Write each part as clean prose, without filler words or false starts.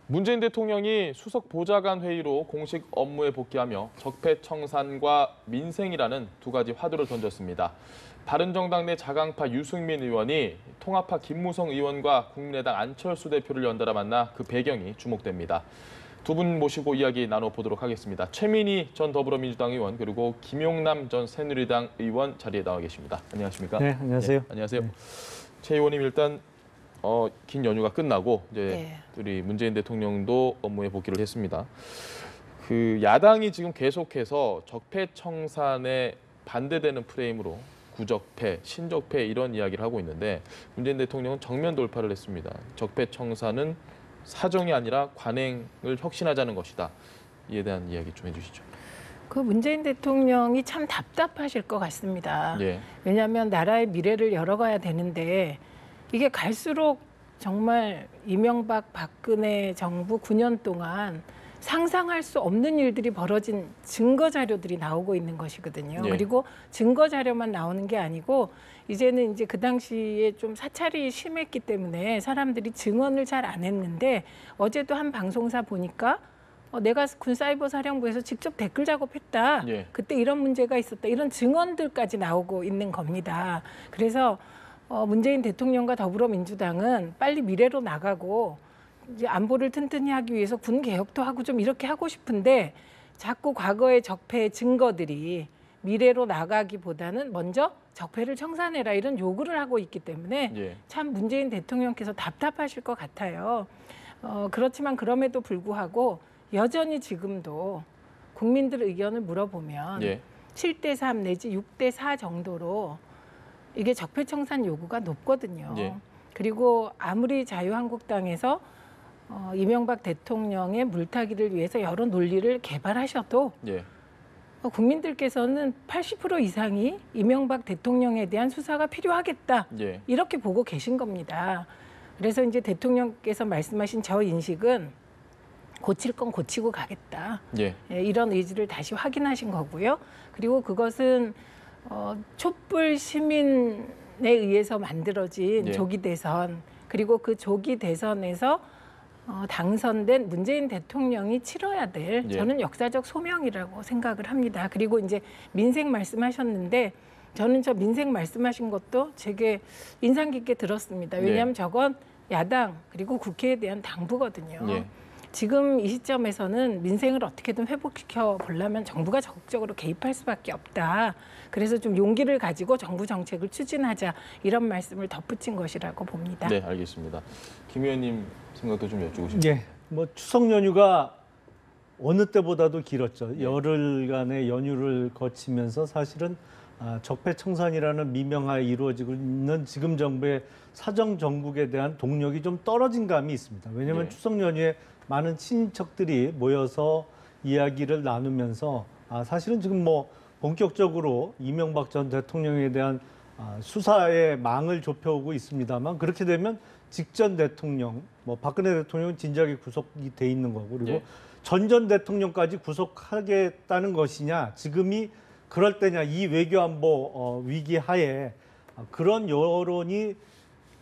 문재인 대통령이 수석 보좌관 회의로 공식 업무에 복귀하며 적폐청산과 민생이라는 두 가지 화두를 던졌습니다. 바른정당 내 자강파 유승민 의원이 통합파 김무성 의원과 국민의당 안철수 대표를 연달아 만나 그 배경이 주목됩니다. 두 분 모시고 이야기 나눠보도록 하겠습니다. 최민희 전 더불어민주당 의원 그리고 김용남 전 새누리당 의원 자리에 나와 계십니다. 안녕하십니까? 네, 안녕하세요. 네, 안녕하세요. 네. 최 의원님 일단 긴 연휴가 끝나고 이제 네. 우리 문재인 대통령도 업무에 복귀를 했습니다. 그 야당이 지금 계속해서 적폐청산에 반대되는 프레임으로 구적폐, 신적폐 이런 이야기를 하고 있는데 문재인 대통령은 정면 돌파를 했습니다. 적폐청산은 사정이 아니라 관행을 혁신하자는 것이다. 이에 대한 이야기 좀 해주시죠. 그 문재인 대통령이 참 답답하실 것 같습니다. 예. 왜냐하면 나라의 미래를 열어가야 되는데 이게 갈수록 정말 이명박 박근혜 정부 9년 동안 상상할 수 없는 일들이 벌어진 증거 자료들이 나오고 있는 것이거든요. 예. 그리고 증거 자료만 나오는 게 아니고 이제는 이제 그 당시에 좀 사찰이 심했기 때문에 사람들이 증언을 잘 안 했는데 어제도 한 방송사 보니까 내가 군사이버사령부에서 직접 댓글 작업했다. 예. 그때 이런 문제가 있었다. 이런 증언들까지 나오고 있는 겁니다. 그래서 문재인 대통령과 더불어민주당은 빨리 미래로 나가고 이제 안보를 튼튼히 하기 위해서 군 개혁도 하고 좀 이렇게 하고 싶은데 자꾸 과거의 적폐 증거들이 미래로 나가기보다는 먼저 적폐를 청산해라 이런 요구를 하고 있기 때문에 예. 참 문재인 대통령께서 답답하실 것 같아요. 그렇지만 그럼에도 불구하고 여전히 지금도 국민들 의견을 물어보면 예. 7대3 내지 6대4 정도로 이게 적폐청산 요구가 높거든요. 예. 그리고 아무리 자유한국당에서 이명박 대통령의 물타기를 위해서 여러 논리를 개발하셔도 예. 국민들께서는 80% 이상이 이명박 대통령에 대한 수사가 필요하겠다. 예. 이렇게 보고 계신 겁니다. 그래서 이제 대통령께서 말씀하신 저 인식은 고칠 건 고치고 가겠다. 예. 이런 의지를 다시 확인하신 거고요. 그리고 그것은 촛불 시민에 의해서 만들어진 예. 조기 대선 그리고 그 조기 대선에서 당선된 문재인 대통령이 치러야 될 예. 저는 역사적 소명이라고 생각을 합니다. 그리고 이제 민생 말씀하셨는데 저는 저 민생 말씀하신 것도 되게 인상 깊게 들었습니다. 왜냐하면 저건 야당 그리고 국회에 대한 당부거든요. 예. 지금 이 시점에서는 민생을 어떻게든 회복시켜 보려면 정부가 적극적으로 개입할 수밖에 없다. 그래서 좀 용기를 가지고 정부 정책을 추진하자 이런 말씀을 덧붙인 것이라고 봅니다. 네, 알겠습니다. 김 의원님 생각도 좀 여쭈고 예, 뭐 추석 연휴가 어느 때보다도 길었죠. 열흘간의 연휴를 거치면서 사실은 적폐청산이라는 미명하에 이루어지고 있는 지금 정부의 사정 정국에 대한 동력이 좀 떨어진 감이 있습니다. 왜냐하면 네. 추석 연휴에 많은 친인척들이 모여서 이야기를 나누면서 사실은 지금 뭐 본격적으로 이명박 전 대통령에 대한 수사의 망을 좁혀오고 있습니다만 그렇게 되면 직전 대통령, 뭐 박근혜 대통령은 진작에 구속이 돼 있는 거고 그리고 전 대통령까지 구속하겠다는 것이냐 지금이 그럴 때냐 이 외교안보 위기 하에 그런 여론이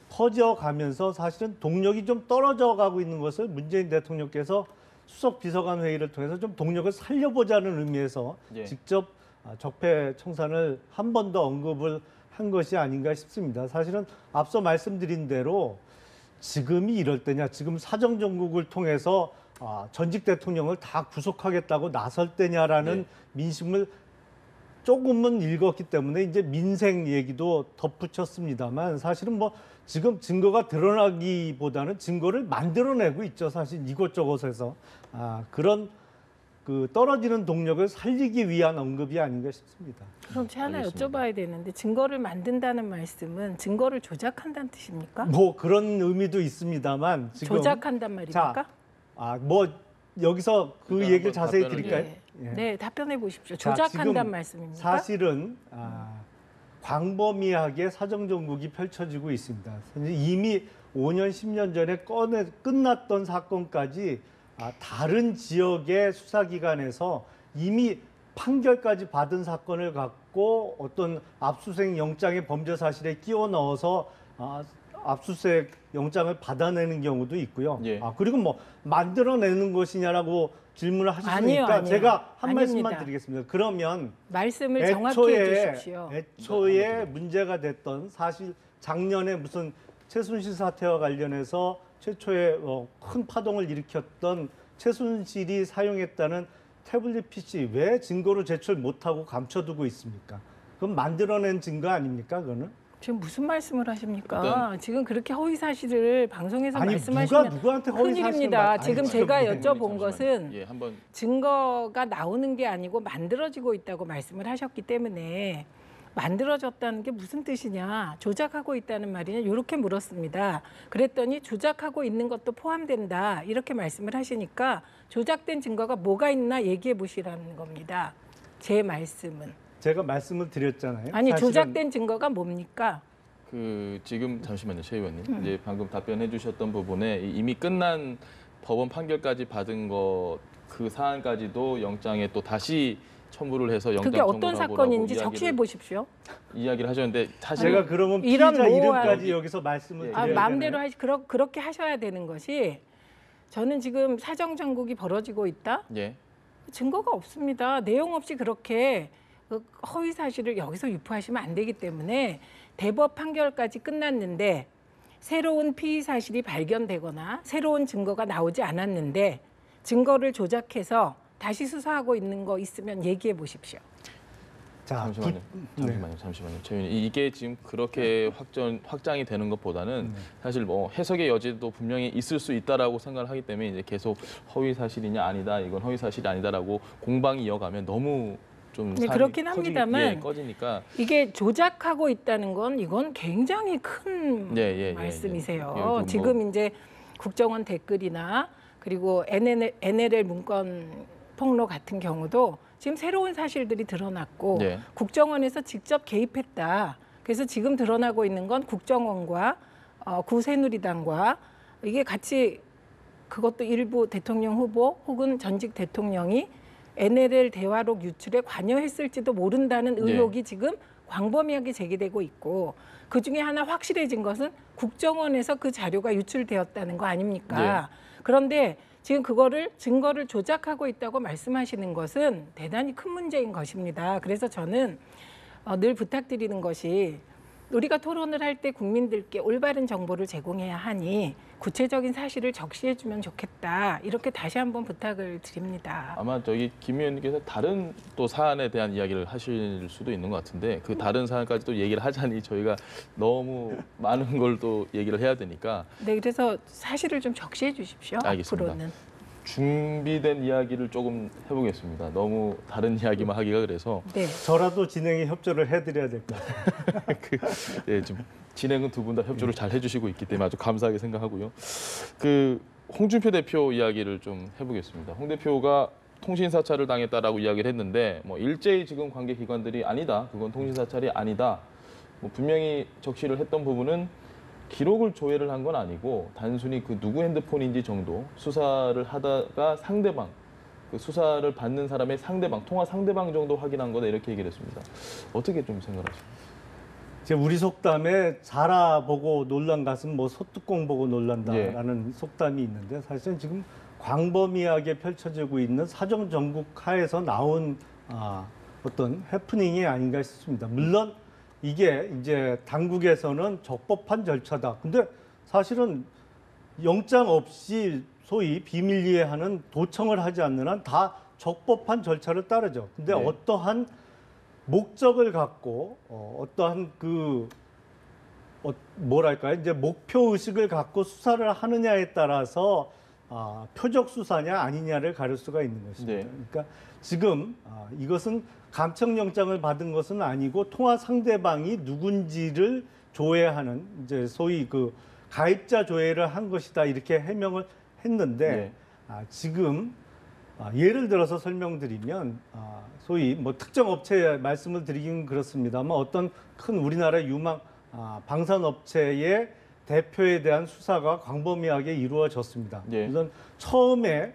퍼져가면서 사실은 동력이 좀 떨어져 가고 있는 것을 문재인 대통령께서 수석 비서관 회의를 통해서 좀 동력을 살려보자는 의미에서 직접 적폐 청산을 한 번 더 언급을 한 것이 아닌가 싶습니다. 사실은 앞서 말씀드린 대로 지금이 이럴 때냐, 지금 사정 정국을 통해서 전직 대통령을 다 구속하겠다고 나설 때냐라는 민심을 조금은 읽었기 때문에 이제 민생 얘기도 덧붙였습니다만 사실은 뭐 지금 증거가 드러나기보다는 증거를 만들어내고 있죠. 사실 이곳저곳에서 그런 그 떨어지는 동력을 살리기 위한 언급이 아닌가 싶습니다. 그럼 제가 하나 알겠습니다. 여쭤봐야 되는데 증거를 만든다는 말씀은 증거를 조작한다는 뜻입니까? 뭐 그런 의미도 있습니다만 지금 조작한단 말입니까? 뭐 여기서 그 일단 얘기를 한번 자세히 답변을 드릴까요? 네, 답변해 보십시오. 자, 조작한다는 지금 말씀입니까? 사실은 광범위하게 사정정국이 펼쳐지고 있습니다. 이미 5년, 10년 전에 끝났던 사건까지 다른 지역의 수사기관에서 이미 판결까지 받은 사건을 갖고 어떤 압수수색 영장의 범죄 사실에 끼워 넣어서 압수수색 영장을 받아내는 경우도 있고요. 예. 그리고 뭐 만들어내는 것이냐라고 질문을 하셨으니까 아니요. 제가 한 아닙니다. 말씀만 드리겠습니다. 그러면 말씀을 정확히 해주십시오. 애초에 문제가 됐던 사실 작년에 무슨 최순실 사태와 관련해서 최초의 큰 파동을 일으켰던 최순실이 사용했다는 태블릿 PC 왜 증거로 제출 못하고 감춰두고 있습니까? 그럼 만들어낸 증거 아닙니까? 그거는? 지금 무슨 말씀을 하십니까? 일단- 지금 그렇게 허위 사실을 방송에서 아니 말씀하시면 누구한테 허위 사실을 큰일입니다. 지금 제가 잠시만요. 여쭤본 것은 예, 한번 증거가 나오는 게 아니고 만들어지고 있다고 말씀을 하셨기 때문에 만들어졌다는 게 무슨 뜻이냐, 조작하고 있다는 말이냐, 이렇게 물었습니다. 그랬더니 조작하고 있는 것도 포함된다 이렇게 말씀을 하시니까 조작된 증거가 뭐가 있나 얘기해 보시라는 겁니다. 제 말씀은. 제가 말씀을 드렸잖아요. 아니 사실은 조작된 증거가 뭡니까? 지금 잠시만요, 최 의원님. 이제 방금 답변해 주셨던 부분에 이미 끝난 법원 판결까지 받은 것 그 사안까지도 영장에 또 다시 첨부를 해서 영장 그게 어떤 청구를 하고라고 사건인지 적시해 보십시오. 이야기를 하셨는데 사실 제가 그러면 이런 피의자 모호한- 이름까지 여기서 말씀을 예. 드려야 마음대로 되나요? 그렇게 하셔야 되는 것이 저는 지금 사정 정국이 벌어지고 있다. 예. 증거가 없습니다. 내용 없이 그렇게 허위 사실을 여기서 유포하시면 안 되기 때문에 대법 판결까지 끝났는데 새로운 피의 사실이 발견되거나 새로운 증거가 나오지 않았는데 증거를 조작해서 다시 수사하고 있는 거 있으면 얘기해 보십시오. 자, 잠시만요. 잠시만요. 최 의원님. 이게 지금 그렇게 확장이 되는 것보다는 사실 뭐 해석의 여지도 분명히 있을 수 있다라고 생각을 하기 때문에 이제 계속 허위 사실이냐 아니다, 이건 허위 사실이 아니다라고 공방이 이어가면 너무 좀 네, 사안이 그렇긴 합니다만 꺼지니까 이게 조작하고 있다는 건 이건 굉장히 큰 예. 말씀이세요. 예, 뭐- 지금 이제 국정원 댓글이나 그리고 NLL 문건 폭로 같은 경우도 지금 새로운 사실들이 드러났고 예. 국정원에서 직접 개입했다. 그래서 지금 드러나고 있는 건 국정원과 구새누리당과 이게 같이 그것도 일부 대통령 후보 혹은 전직 대통령이 NLL 대화록 유출에 관여했을지도 모른다는 의혹이 지금 광범위하게 제기되고 있고 그중에 하나 확실해진 것은 국정원에서 그 자료가 유출되었다는 거 아닙니까? 그런데 지금 그거를 증거를 조작하고 있다고 말씀하시는 것은 대단히 큰 문제인 것입니다. 그래서 저는 늘 부탁드리는 것이 우리가 토론을 할 때 국민들께 올바른 정보를 제공해야 하니 구체적인 사실을 적시해주면 좋겠다. 이렇게 다시 한번 부탁을 드립니다. 아마 저기 김 의원님께서 다른 또 사안에 대한 이야기를 하실 수도 있는 것 같은데 그 다른 사안까지 또 얘기를 하자니 저희가 너무 많은 걸 또 얘기를 해야 되니까 네, 그래서 사실을 좀 적시해 주십시오. 알겠습니다. 앞으로는. 준비된 이야기를 조금 해보겠습니다. 너무 다른 이야기만 하기가 그래서 네. 저라도 진행에 협조를 해드려야 될 것 같아요. 지금 진행은 두 분 다 협조를 잘 해주시고 있기 때문에 아주 감사하게 생각하고요. 홍준표 대표 이야기를 좀 해보겠습니다. 홍 대표가 통신사찰을 당했다라고 이야기를 했는데 뭐 일제히 지금 관계기관들이 아니다, 그건 통신사찰이 아니다. 뭐 분명히 적시를 했던 부분은 기록을 조회를 한 건 아니고 단순히 그 누구 핸드폰인지 정도 수사를 하다가 상대방, 그 수사를 받는 사람의 상대방, 통화 상대방 정도 확인한 거다 이렇게 얘기를 했습니다. 어떻게 좀 생각하십니까? 이제 우리 속담에 자라 보고 놀란 가슴 뭐 소뚜껑 보고 놀란다라는 속담이 있는데 사실은 지금 광범위하게 펼쳐지고 있는 사정 정국 하에서 나온 어떤 해프닝이 아닌가 싶습니다. 물론 이게 이제 당국에서는 적법한 절차다. 근데 사실은 영장 없이 소위 비밀리에하는 도청을 하지 않는 한 다 적법한 절차를 따르죠. 근데 어떠한 목적을 갖고 어떠한 뭐랄까요? 이제 목표 의식을 갖고 수사를 하느냐에 따라서 표적 수사냐 아니냐를 가릴 수가 있는 것입니다. 그러니까 지금 이것은 감청영장을 받은 것은 아니고 통화 상대방이 누군지를 조회하는 이제 소위 그 가입자 조회를 한 것이다 이렇게 해명을 했는데 지금 예를 들어서 설명드리면 소위 뭐 특정 업체 말씀을 드리긴 그렇습니다만 어떤 큰 우리나라 유망 방산업체의 대표에 대한 수사가 광범위하게 이루어졌습니다. 물론 처음에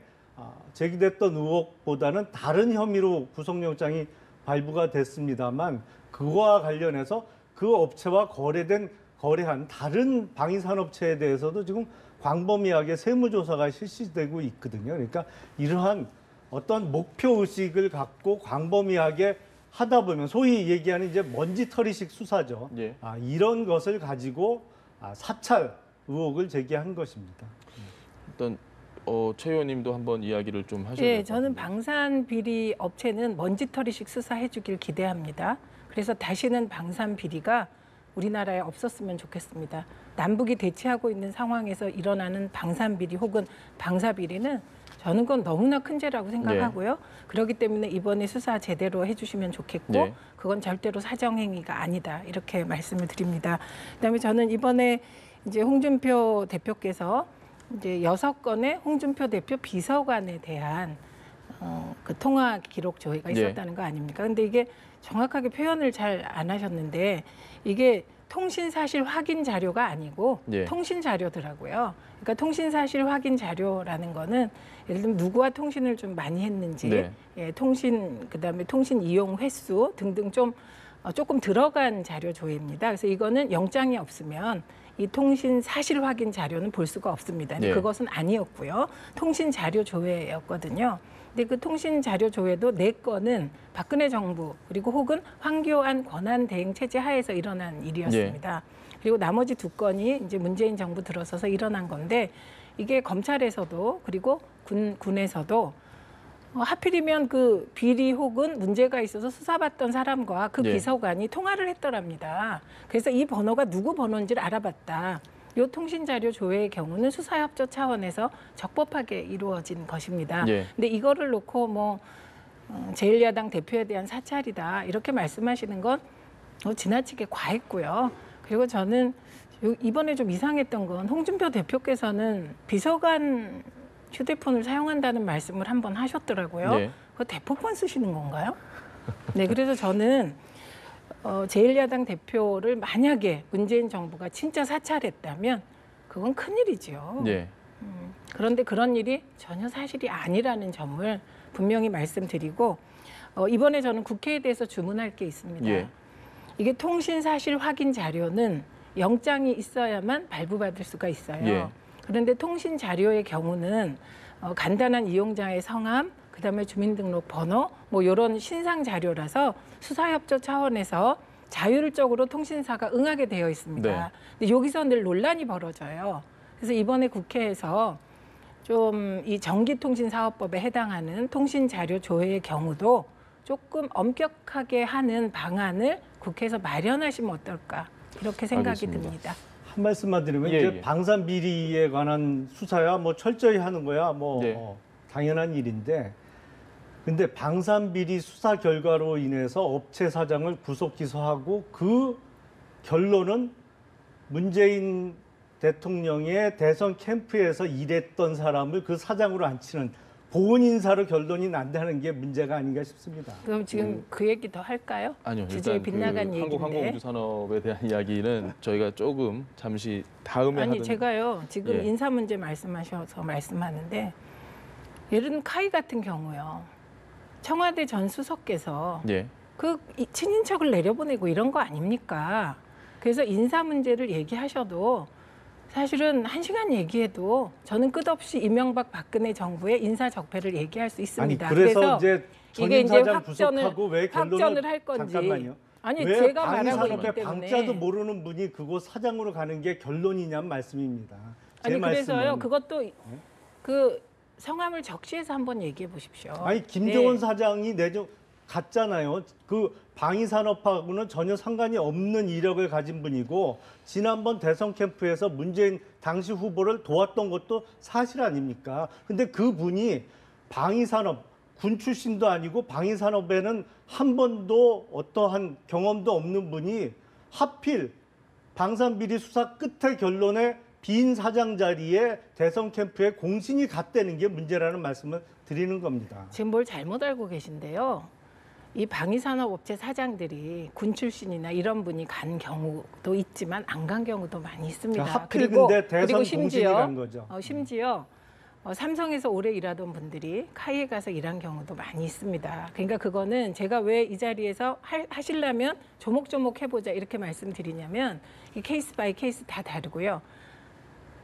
제기됐던 의혹보다는 다른 혐의로 구속영장이 발부가 됐습니다만 그거와 관련해서 그 업체와 거래된 거래한 다른 방위산업체에 대해서도 지금 광범위하게 세무조사가 실시되고 있거든요. 그러니까 이러한 어떤 목표 의식을 갖고 광범위하게 하다 보면 소위 얘기하는 이제 먼지털이식 수사죠. 예. 이런 것을 가지고 사찰 의혹을 제기한 것입니다. 일단 최 의원님도 한번 이야기를 좀 하셔야 예, 될것 저는 같은데. 방산 비리 업체는 먼지털이식 수사해 주길 기대합니다. 그래서 다시는 방산 비리가 우리나라에 없었으면 좋겠습니다. 남북이 대치하고 있는 상황에서 일어나는 방산 비리 혹은 방사 비리는 저는 그건 너무나 큰 죄라고 생각하고요. 그렇기 때문에 이번에 수사 제대로 해주시면 좋겠고 네. 그건 절대로 사정행위가 아니다 이렇게 말씀을 드립니다. 그다음에 저는 이번에 이제 홍준표 대표께서 이제 6건의 홍준표 대표 비서관에 대한 그 통화 기록 조회가 있었다는 거 아닙니까? 근데 이게 정확하게 표현을 잘 안 하셨는데 이게 통신 사실 확인 자료가 아니고 예. 통신 자료더라고요. 그러니까 통신 사실 확인 자료라는 거는 예를 들면 누구와 통신을 좀 많이 했는지, 네. 예, 통신 그다음에 통신 이용 횟수 등등 좀 조금 들어간 자료 조회입니다. 그래서 이거는 영장이 없으면 이 통신 사실 확인 자료는 볼 수가 없습니다. 근데 네. 그것은 아니었고요. 통신 자료 조회였거든요. 근데 그 통신 자료 조회도 4건은 박근혜 정부 그리고 혹은 황교안 권한 대행 체제 하에서 일어난 일이었습니다. 그리고 나머지 2건이 이제 문재인 정부 들어서서 일어난 건데 이게 검찰에서도 그리고 군에서도 하필이면 그 비리 혹은 문제가 있어서 수사받던 사람과 그 예. 비서관이 통화를 했더랍니다. 그래서 이 번호가 누구 번호인지를 알아봤다. 이 통신 자료 조회의 경우는 수사협조 차원에서 적법하게 이루어진 것입니다. 예. 근데 이거를 놓고 뭐 제1야당 대표에 대한 사찰이다 이렇게 말씀하시는 건 지나치게 과했고요. 그리고 저는 이번에 좀 이상했던 건 홍준표 대표께서는 비서관 휴대폰을 사용한다는 말씀을 한번 하셨더라고요. 네. 그거 대포폰 쓰시는 건가요? 네, 그래서 저는 제1야당 대표를 만약에 문재인 정부가 진짜 사찰했다면 그건 큰일이죠. 예. 그런데 그런 일이 전혀 사실이 아니라는 점을 분명히 말씀드리고 이번에 저는 국회에 대해서 주문할 게 있습니다. 예. 이게 통신 사실 확인 자료는 영장이 있어야만 발부받을 수가 있어요. 예. 그런데 통신 자료의 경우는 간단한 이용자의 성함, 그다음에 주민등록번호, 뭐 이런 신상 자료라서 수사협조 차원에서 자율적으로 통신사가 응하게 되어 있습니다. 네. 근데 여기서 늘 논란이 벌어져요. 그래서 이번에 국회에서 좀 이 전기통신사업법에 해당하는 통신 자료 조회의 경우도 조금 엄격하게 하는 방안을 국회에서 마련하시면 어떨까 이렇게 생각이 알겠습니다. 듭니다. 한 말씀만 드리면 예, 이제 예. 방산 비리에 관한 수사야 뭐 철저히 하는 거야 뭐 네. 당연한 일인데 근데 방산 비리 수사 결과로 인해서 업체 사장을 구속 기소하고 그 결론은 문재인 대통령의 대선 캠프에서 일했던 사람을 그 사장으로 앉히는 보훈 인사로 결론이 난다는 게 문제가 아닌가 싶습니다. 그럼 지금 그 얘기 더 할까요? 아니요. 주제에 일단 빗나간 한국 얘기인데. 항공우주산업에 대한 이야기는 저희가 조금 잠시 다음에 아니 하든. 제가요 지금 예. 인사 문제 말씀하셔서 말씀하는데 예를 들면 카이 같은 경우요 청와대 전 수석께서 예. 그 친인척을 내려보내고 이런 거 아닙니까? 그래서 인사 문제를 얘기하셔도 사실은 1시간 얘기해도 저는 끝없이 이명박 박근혜 정부의 인사 적폐를 얘기할 수 아니 있습니다. 그래서 이제 이게 전임 이제 사장 구속하고 왜 확전을 결론을 할 건지. 잠깐만요. 아니 왜 제가 말하고 있기 방위산업의 때문에. 방자도 모르는 분이 그곳 사장으로 가는 게 결론이냐는 말씀입니다. 제 아니 그래서요 말씀은. 그것도 그 성함을 적시해서 한번 얘기해 보십시오. 아니 김정은 네. 사장이 갔잖아요. 그 방위산업하고는 전혀 상관이 없는 이력을 가진 분이고 지난번 대선 캠프에서 문재인 당시 후보를 도왔던 것도 사실 아닙니까? 근데 그 분이 방위산업 군 출신도 아니고 방위산업에는 한 번도 어떠한 경험도 없는 분이 하필 방산비리 수사 끝의 결론에 빈 사장 자리에 대선 캠프에 공신이 갔다는 게 문제라는 말씀을 드리는 겁니다. 지금 뭘 잘못 알고 계신데요. 이 방위산업업체 사장들이 군 출신이나 이런 분이 간 경우도 있지만 안 간 경우도 많이 있습니다. 하필 근데 대선 공신이 간 거죠. 심지어 삼성에서 오래 일하던 분들이 카이에 가서 일한 경우도 많이 있습니다. 그러니까 그거는 제가 왜 이 자리에서 하시려면 조목조목 해보자 이렇게 말씀드리냐면 이 케이스 바이 케이스 다 다르고요.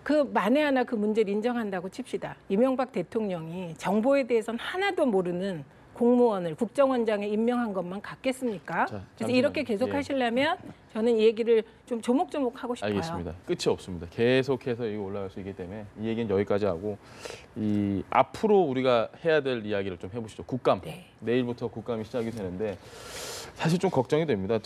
그 만에 하나 그 문제를 인정한다고 칩시다. 이명박 대통령이 정보에 대해서는 하나도 모르는 공무원을 국정원장에 임명한 것만 같겠습니까? 자, 그래서 이렇게 계속 하시려면 저는 이 얘기를 좀 조목조목 하고 싶어요. 알겠습니다. 끝이 없습니다. 계속해서 이거 올라갈 수 있기 때문에 이 얘기는 여기까지 하고 이 앞으로 우리가 해야 될 이야기를 좀 해보시죠. 국감. 네. 내일부터 국감이 시작이 되는데 사실 좀 걱정이 됩니다.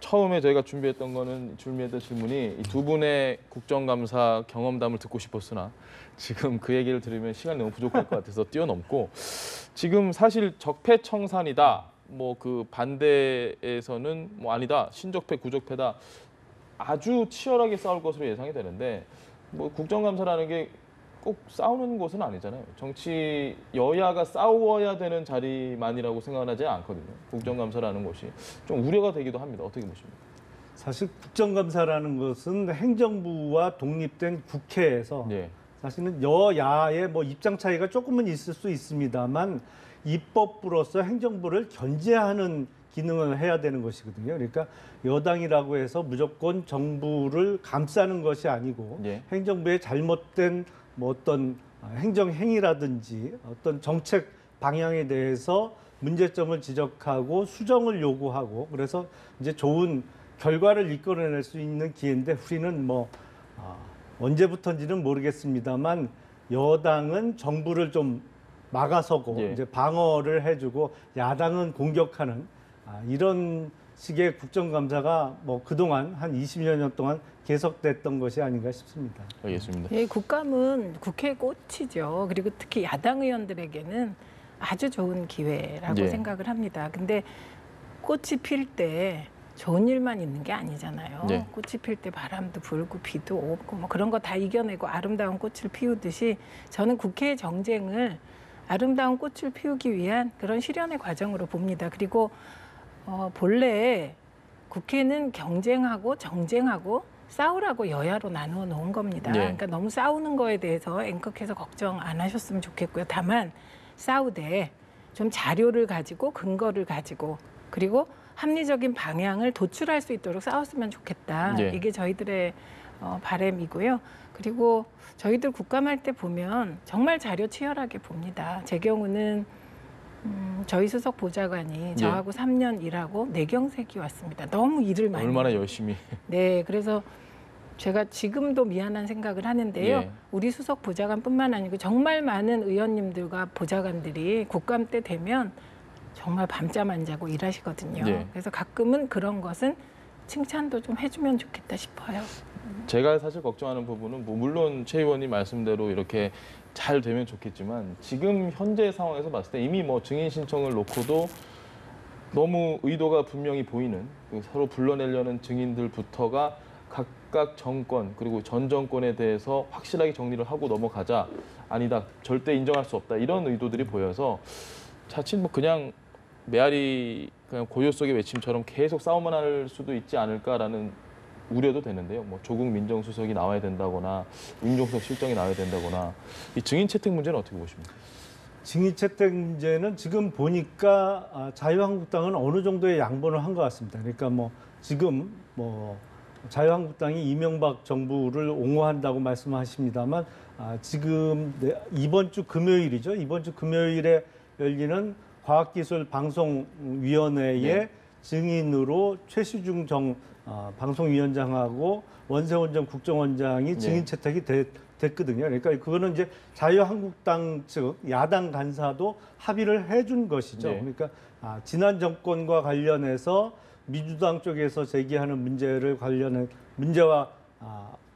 처음에 저희가 준비했던 질문이 이 두 분의 국정감사 경험담을 듣고 싶었으나 지금 그 얘기를 들으면 시간이 너무 부족할 것 같아서 뛰어넘고 지금 사실 적폐청산이다. 뭐 그 반대에서는 뭐 아니다. 신적폐, 구적폐다. 아주 치열하게 싸울 것으로 예상이 되는데 뭐 국정감사라는 게 꼭 싸우는 곳은 아니잖아요. 정치 여야가 싸워야 되는 자리만이라고 생각하지 않거든요. 국정감사라는 것이 좀 우려가 되기도 합니다. 어떻게 보십니까? 사실 국정감사라는 것은 행정부와 독립된 국회에서 예. 사실은 여야의 뭐 입장 차이가 조금은 있을 수 있습니다만 입법부로서 행정부를 견제하는 기능을 해야 되는 것이거든요. 그러니까 여당이라고 해서 무조건 정부를 감싸는 것이 아니고 예. 행정부의 잘못된 뭐 어떤 행정 행위라든지 어떤 정책 방향에 대해서 문제점을 지적하고 수정을 요구하고 그래서 이제 좋은 결과를 이끌어낼 수 있는 기회인데 우리는 뭐 언제부터인지는 모르겠습니다만 여당은 정부를 좀 막아서고 예. 이제 방어를 해주고 야당은 공격하는 이런 식의 국정감사가 뭐 그동안 한 20여 년 동안 계속됐던 것이 아닌가 싶습니다. 알겠습니다. 예, 국감은 국회의 꽃이죠. 그리고 특히 야당 의원들에게는 아주 좋은 기회라고 예. 생각을 합니다. 근데 꽃이 필 때 좋은 일만 있는 게 아니잖아요. 예. 꽃이 필 때 바람도 불고 비도 오고 뭐 그런 거 다 이겨내고 아름다운 꽃을 피우듯이 저는 국회의 정쟁을 아름다운 꽃을 피우기 위한 그런 실현의 과정으로 봅니다. 그리고 본래 국회는 경쟁하고 정쟁하고 싸우라고 여야로 나누어 놓은 겁니다. 네. 그러니까 너무 싸우는 거에 대해서 앵커께서 걱정 안 하셨으면 좋겠고요. 다만 싸우되 좀 자료를 가지고 근거를 가지고 그리고 합리적인 방향을 도출할 수 있도록 싸웠으면 좋겠다. 네. 이게 저희들의 바람이고요. 그리고 저희들 국감할 때 보면 정말 자료 치열하게 봅니다. 제 경우는 저희 수석 보좌관이 저하고 3년 일하고 내경색이 왔습니다. 너무 일을 많이 얼마나 해요. 열심히. 네, 그래서 제가 지금도 미안한 생각을 하는데요. 예. 우리 수석 보좌관뿐만 아니고 정말 많은 의원님들과 보좌관들이 국감 때 되면 정말 밤잠 안 자고 일하시거든요. 예. 그래서 가끔은 그런 것은 칭찬도 좀 해주면 좋겠다 싶어요. 제가 사실 걱정하는 부분은 뭐 물론 최 의원님 말씀대로 이렇게 잘 되면 좋겠지만 지금 현재 상황에서 봤을 때 이미 뭐 증인 신청을 놓고도 너무 의도가 분명히 보이는 서로 불러내려는 증인들부터가 각각 정권 그리고 전 정권에 대해서 확실하게 정리를 하고 넘어가자 아니다 절대 인정할 수 없다 이런 의도들이 보여서 자칫 뭐 그냥 메아리 그냥 고요 속의 외침처럼 계속 싸움만 할 수도 있지 않을까라는 우려도 되는데요. 뭐 조국 민정수석이 나와야 된다거나 임종석 실장이 나와야 된다거나 이 증인 채택 문제는 어떻게 보십니까? 증인 채택 문제는 지금 보니까 자유한국당은 어느 정도의 양보를 한 것 같습니다. 그러니까 뭐 지금 뭐 자유한국당이 이명박 정부를 옹호한다고 말씀하십니다만 지금 이번 주 금요일이죠. 이번 주 금요일에 열리는 과학기술방송위원회의 네. 증인으로 최시중 방송위원장하고 원세훈 전 국정원장이 증인 채택이 됐거든요. 그러니까 그거는 이제 자유한국당 측 야당 간사도 합의를 해준 것이죠. 네. 그러니까 지난 정권과 관련해서 민주당 쪽에서 제기하는 문제와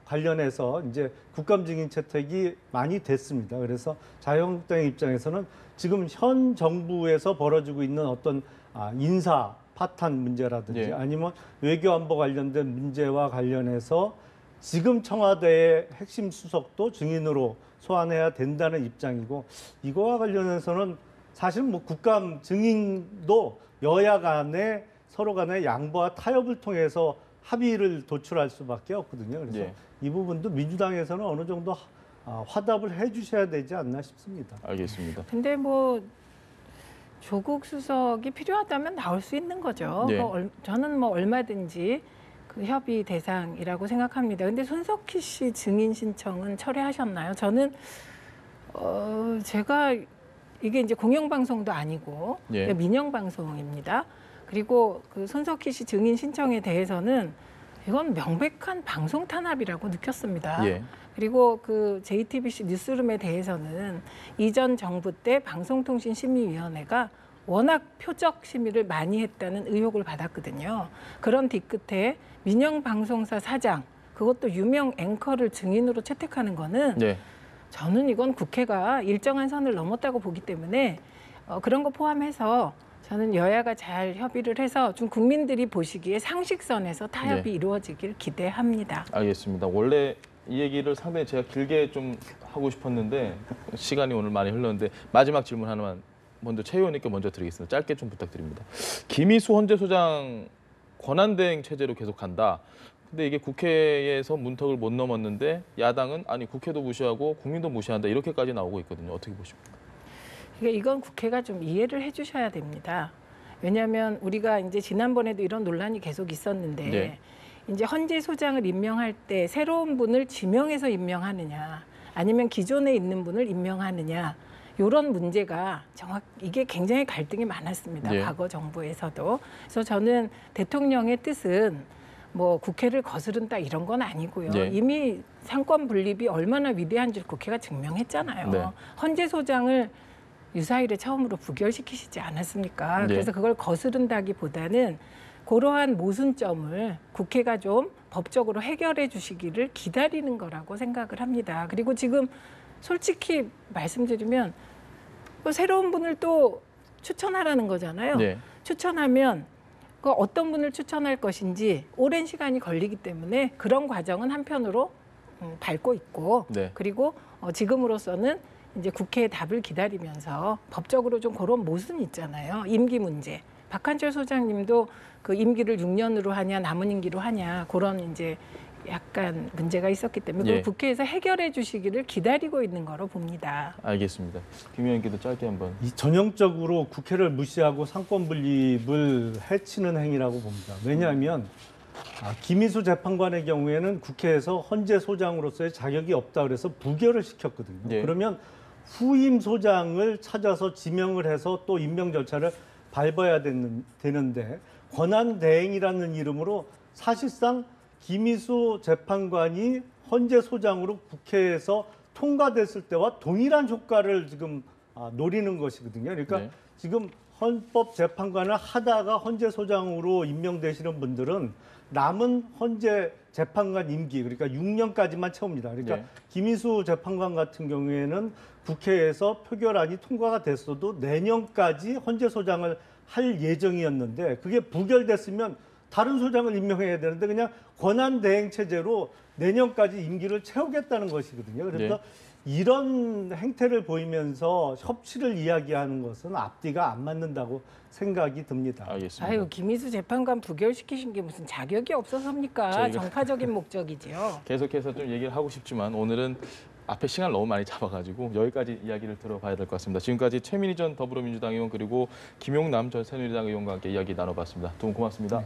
관련해서 이제 국감 증인 채택이 많이 됐습니다. 그래서 자유한국당의 입장에서는 지금 현 정부에서 벌어지고 있는 어떤 인사 파탄 문제라든지 네. 아니면 외교안보 관련된 문제와 관련해서 지금 청와대의 핵심 수석도 증인으로 소환해야 된다는 입장이고 이거와 관련해서는 사실 뭐 국감 증인도 여야 간에 서로 간의 양보와 타협을 통해서 합의를 도출할 수밖에 없거든요. 그래서 네. 이 부분도 민주당에서는 어느 정도 화답을 해주셔야 되지 않나 싶습니다. 알겠습니다. 근데 뭐 조국 수석이 필요하다면 나올 수 있는 거죠. 네. 저는 뭐 얼마든지 그 협의 대상이라고 생각합니다. 근데 손석희 씨 증인 신청은 철회하셨나요? 저는 제가 이게 이제 공영방송도 아니고 예. 민영방송입니다. 그리고 그 손석희 씨 증인 신청에 대해서는 이건 명백한 방송 탄압이라고 느꼈습니다. 예. 그리고 그 JTBC 뉴스룸에 대해서는 이전 정부 때 방송통신심의위원회가 워낙 표적 심의를 많이 했다는 의혹을 받았거든요. 그런 뒤끝에 민영방송사 사장, 그것도 유명 앵커를 증인으로 채택하는 거는 네. 저는 이건 국회가 일정한 선을 넘었다고 보기 때문에 그런 거 포함해서 저는 여야가 잘 협의를 해서 좀 국민들이 보시기에 상식선에서 타협이 네. 이루어지길 기대합니다. 알겠습니다. 원래 이 얘기를 상당히 제가 길게 좀 하고 싶었는데 시간이 오늘 많이 흘렀는데 마지막 질문 하나만 먼저 최 의원님께 먼저 드리겠습니다. 짧게 좀 부탁드립니다. 김희수 헌재소장 권한대행 체제로 계속한다. 근데 이게 국회에서 문턱을 못 넘었는데 야당은 아니 국회도 무시하고 국민도 무시한다 이렇게까지 나오고 있거든요. 어떻게 보십니까? 이건 국회가 좀 이해를 해주셔야 됩니다. 왜냐하면 우리가 이제 지난번에도 이런 논란이 계속 있었는데 네. 이제 헌재소장을 임명할 때 새로운 분을 지명해서 임명하느냐 아니면 기존에 있는 분을 임명하느냐 이런 문제가 이게 굉장히 갈등이 많았습니다. 네. 과거 정부에서도. 그래서 저는 대통령의 뜻은 뭐 국회를 거스른다 이런 건 아니고요. 네. 이미 상권 분립이 얼마나 위대한지 국회가 증명했잖아요. 네. 헌재소장을 유사일에 처음으로 부결시키시지 않았습니까? 네. 그래서 그걸 거스른다기보다는 그러한 모순점을 국회가 좀 법적으로 해결해 주시기를 기다리는 거라고 생각을 합니다. 그리고 지금 솔직히 말씀드리면 뭐 새로운 분을 또 추천하라는 거잖아요. 네. 추천하면 그 어떤 분을 추천할 것인지 오랜 시간이 걸리기 때문에 그런 과정은 한편으로 밟고 있고 네. 그리고 지금으로서는 이제 국회의 답을 기다리면서 법적으로 좀 그런 모순이 있잖아요. 임기 문제. 박한철 소장님도 그 임기를 6년으로 하냐 남은 임기로 하냐 그런 이제 약간 문제가 있었기 때문에 예. 그걸 국회에서 해결해 주시기를 기다리고 있는 거로 봅니다. 알겠습니다. 김 의원께도 짧게 한번. 이 전형적으로 국회를 무시하고 상권 분립을 해치는 행위라고 봅니다. 왜냐하면 김희수 재판관의 경우에는 국회에서 헌재 소장으로서의 자격이 없다 그래서 부결을 시켰거든요. 네. 그러면 후임 소장을 찾아서 지명을 해서 또 임명 절차를 밟아야 되는데 권한 대행이라는 이름으로 사실상 김희수 재판관이 헌재 소장으로 국회에서 통과됐을 때와 동일한 효과를 지금 노리는 것이거든요. 그러니까 네. 지금 헌법재판관을 하다가 헌재 소장으로 임명되시는 분들은 남은 헌재 재판관 임기 그러니까 6년까지만 채웁니다. 그러니까 네. 김희수 재판관 같은 경우에는 국회에서 표결안이 통과가 됐어도 내년까지 헌재 소장을 할 예정이었는데 그게 부결됐으면 다른 소장을 임명해야 되는데 그냥 권한 대행 체제로 내년까지 임기를 채우겠다는 것이거든요. 그래서 네. 이런 행태를 보이면서 협치를 이야기하는 것은 앞뒤가 안 맞는다고 생각이 듭니다. 알겠습니다. 아유, 김희수 재판관 부결시키신 게 무슨 자격이 없어서입니까? 저희가- 정파적인 목적이지요. 계속해서 좀 얘기를 하고 싶지만 오늘은 앞에 시간을 너무 많이 잡아가지고 여기까지 이야기를 들어봐야 될 것 같습니다. 지금까지 최민희 전 더불어민주당 의원 그리고 김용남 전 새누리당 의원과 함께 이야기 나눠봤습니다. 두 분 고맙습니다.